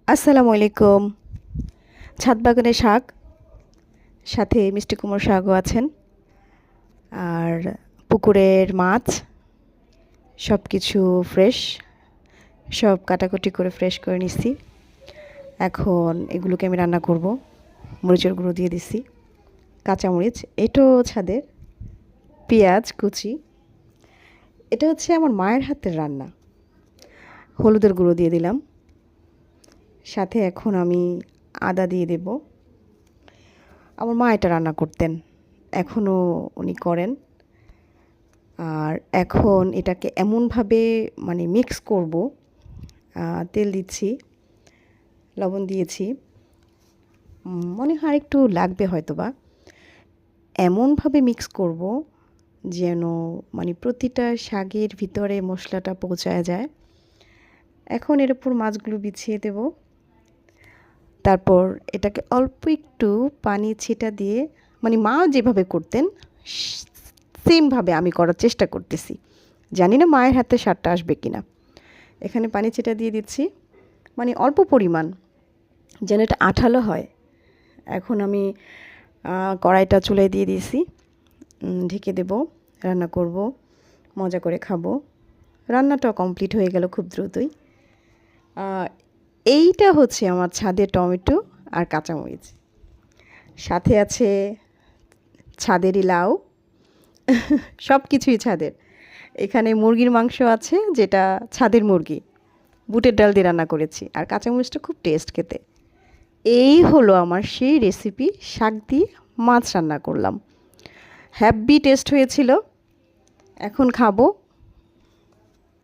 আসসালামু আলাইকুম। ছাদ বাগানের শাক, সাথে মিষ্টি কুমড়োর শাকও আছেন, আর পুকুরের মাছ, সব কিছু ফ্রেশ, সব কাটাকুটি করে ফ্রেশ করে নিচ্ছি। এখন এগুলোকে আমি রান্না করব। মরিচের গুঁড়ো দিয়ে দিছি, কাঁচামরিচ, এটাও ছাদের, পেঁয়াজ কুচি। এটা হচ্ছে আমার মায়ের হাতের রান্না। হলুদের গুঁড়ো দিয়ে দিলাম, সাথে এখন আমি আদা দিয়ে দেব। আমার মা এটা রান্না করতেন, এখনও উনি করেন। আর এখন এটাকে এমনভাবে মিক্স করব, তেল দিচ্ছি, লবণ দিয়েছি, মনে হয় আরেকটু লাগবে হয়তোবা। এমনভাবে মিক্স করব যেন প্রতিটা শাকের ভিতরে মশলাটা পৌঁছায় যায়। এখন এর উপর মাছগুলো বিছিয়ে দেব, তারপর এটাকে অল্প একটু পানি ছিটা দিয়ে, মা যেভাবে করতেন সেমভাবে আমি করার চেষ্টা করতেছি। জানি না মায়ের হাতে স্বাদটা আসবে কিনা। এখানে পানি ছিটা দিয়ে দিচ্ছি, অল্প পরিমাণ, যেন এটা আঠালো হয়। এখন আমি কড়াইটা চুলায় দিয়ে দিয়েছি, ঢেকে দেব, রান্না করব, মজা করে খাবো। রান্নাটাও কমপ্লিট হয়ে গেল খুব দ্রুতই। এইটা হচ্ছে আমার ছাদের টমেটো আর কাঁচামরিচ, সাথে আছে ছাদেরই লাউ, সব কিছুই ছাদের। এখানে মুরগির মাংস আছে, যেটা ছাদের মুরগি, বুটের ডাল দিয়ে রান্না করেছি, আর কাঁচামরিচটা খুব টেস্ট খেতে। এই হলো আমার সেই রেসিপি, শাক দিয়ে মাছ রান্না করলাম, হ্যাভি টেস্ট হয়েছিল। এখন খাবো।